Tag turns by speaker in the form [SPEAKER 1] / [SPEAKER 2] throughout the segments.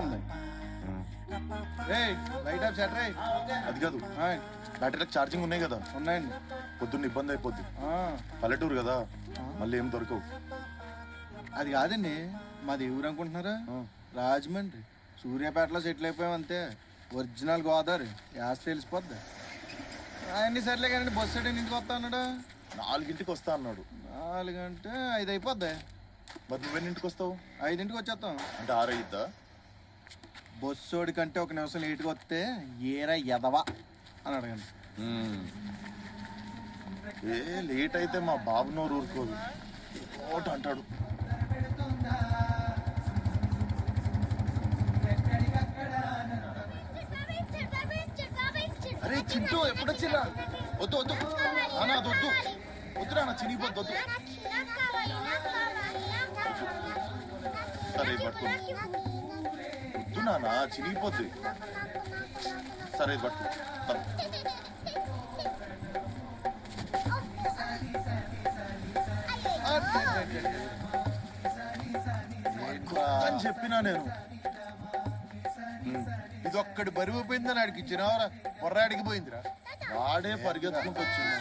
[SPEAKER 1] ఉంది. Light of shutter
[SPEAKER 2] అది కాదు, బ్యాటరీలకు ఛార్జింగ్ ఉన్నాయి కదా.
[SPEAKER 1] ఉన్నాయండి.
[SPEAKER 2] పొద్దున్న ఇబ్బంది అయిపోద్ది, పల్లెటూరు కదా, మళ్ళీ ఏం దొరకవు.
[SPEAKER 1] అది కాదండి, మాది ఊరు అనుకుంటున్నారా? రాజమండ్రి. సూర్యాపేటలో సెటిల్ అయిపోయాం అంతే. ఒరిజినల్ గోదావరి యాస్ తెలిసిపోద్ది. అన్ని సర్లే కానీ బస్సు సైడ్ ఇంటికి వస్తా అన్నాడు.
[SPEAKER 2] 4ంటికి వస్తా అన్నాడు.
[SPEAKER 1] 4 అంటే 5 అయిపోద్ది.
[SPEAKER 2] మరి నువ్వెన్నింటికి వస్తావు?
[SPEAKER 1] 5ంటికి వచ్చేస్తాం.
[SPEAKER 2] అంటే 6 అయ్యిద్దా?
[SPEAKER 1] బస్సోడి కంటే 1 నిమిషం లేట్గా వస్తే ఏరా ఎదవా అని అడగండి.
[SPEAKER 2] ఏ లేట్ అయితే మా బాబు నోరు ఊరుకోదు, ఏమోటి అంటాడు. అరే చింటూ ఎప్పుడొచ్చిరా? వద్దు వద్దు అన్నా, అది వద్దు వద్దురా, నా చినిగిపోద్దు, వద్దు. సరే పట్టు, వద్దు నాన్న చినిగిపోద్ది. సరే పట్టు. అని చెప్పినా నేను.
[SPEAKER 1] ఇది ఒక్కడి బరువు పోయిందని ఆడికి ఇచ్చినావరా? బొర్రాడికి పోయిందిరా.
[SPEAKER 2] వాడే పరిగెత్తుకుంటూ వచ్చింది.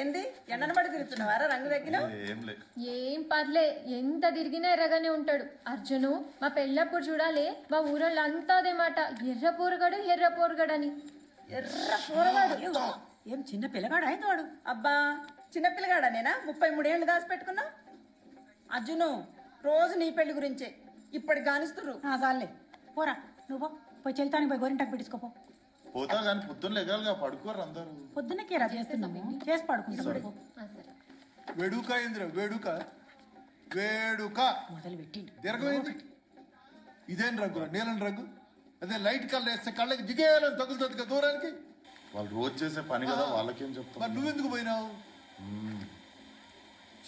[SPEAKER 3] ఏంది ఎండను పడి తిరుగుతున్నావారా? రంగు తగ్గిన
[SPEAKER 2] ఏం లే,
[SPEAKER 4] ఏం పర్లే, ఎంత తిరిగినా ఎర్రగానే ఉంటాడు. అర్జును మా పెళ్ళప్పుడు చూడాలి, మా ఊరోళ్ళు అంతా అదే మాట, ఎర్ర పోరగాడు ఎర్ర పోరగాడని.
[SPEAKER 3] ఎర్ర పోరగాడు ఏం చిన్న పిల్లగాడు అయింది వాడు. అబ్బా చిన్న పిల్లగాడా? నేనా 33 ఏళ్ళు దాచిపెట్టుకున్నా. అర్జును రోజు నీ పెళ్లి గురించే ఇప్పటికి గానిస్తుర్రు.
[SPEAKER 5] చాలే పోరా, నువ్వు పోయి చెల్తానికి పోయి గోరింటాకు పెట్టించుకోపో.
[SPEAKER 2] పోతా కానీ పొద్దున్న లెగాలిగా పడుకోరు అందరూ.
[SPEAKER 5] పొద్దున్నకే రా చేస్తున్నాము, చేసి పడుకుంటాం.
[SPEAKER 1] వేడుక ఏందిరా? వేడుక వేడుక
[SPEAKER 5] మొదలు పెట్టిండు.
[SPEAKER 1] దీర్ఘమైంది. ఇదేం రంగు? నీలం రంగు. అదే లైట్ కలర్ వేస్తే కళ్ళకి జిగేయాలని తగులుతుంది కదా దూరానికి.
[SPEAKER 2] వాళ్ళు రోజు చేసే పని కదా, వాళ్ళకేం చెప్తాం.
[SPEAKER 1] మరి నువ్వెందుకు పోయినావు?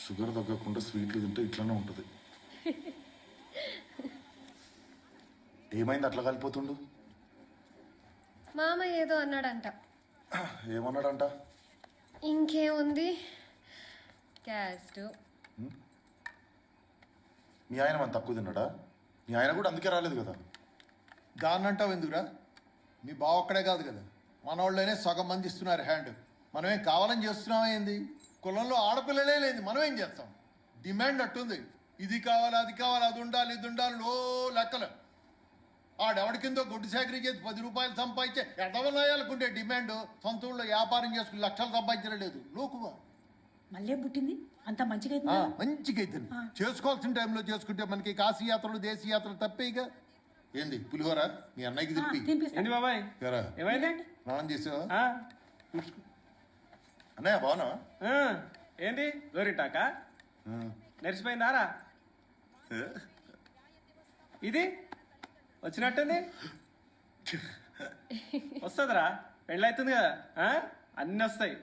[SPEAKER 2] షుగర్ తగ్గకుండా స్వీట్లు తింటే ఇట్లానే ఉంటుంది. ఏమైంది అట్లా కలిపోతుండు?
[SPEAKER 4] మామ ఏదో అన్నాడంట.
[SPEAKER 2] ఏమన్నాడంట?
[SPEAKER 4] ఇంకేముంది, క్యాస్ట్.
[SPEAKER 2] మీ ఆయన మన తక్కువ తిన్నాడా? మీ ఆయన కూడా అందుకే రాలేదు కదా.
[SPEAKER 1] దాన్ని అంటావు ఎందుకురా? మీ బావ ఒక్కడే కాదు కదా, మన వాళ్ళనే సగం మంది ఇస్తున్నారు హ్యాండ్. మనమేం కావాలని చేస్తున్నామా ఏంది? కులంలో ఆడపిల్లలే లేదు, మనం ఏం చేస్తాం? డిమాండ్ అట్టుంది. ఇది కావాలి, అది కావాలి, అది ఉండాలి, ఇది ఉండాలి, లో లెక్కలు. ఆడెవడి కిందో గుడ్డు సేకరీ చేసి 10 రూపాయలు సంపాదించే ఎడవనాయాలకుంటే డిమాండ్. సొంత ఊళ్ళో వ్యాపారం చేసుకుని లక్షలు సంపాదించలేదు లోకువా.
[SPEAKER 5] మళ్ళీ పుట్టింది అంత మంచిగా
[SPEAKER 1] మంచిగా అవుతుంది. చేసుకోవాల్సిన టైంలో చేసుకుంటే మనకి కాశీ యాత్రలు దేశీ యాత్రలు తప్పేగా. ఏంది పులిహోర మీ అన్నయ్యకి తెలిపి స్నానం చేసావా?
[SPEAKER 2] అన్నయ్య బాగున్నా?
[SPEAKER 6] ఏంది గోరింటాక నెరిసిపోయిందారా? ఇది వచ్చినట్టుంది, వస్తుందిరా, పెళ్ళి అవుతుంది కదా, అన్నీ వస్తాయి.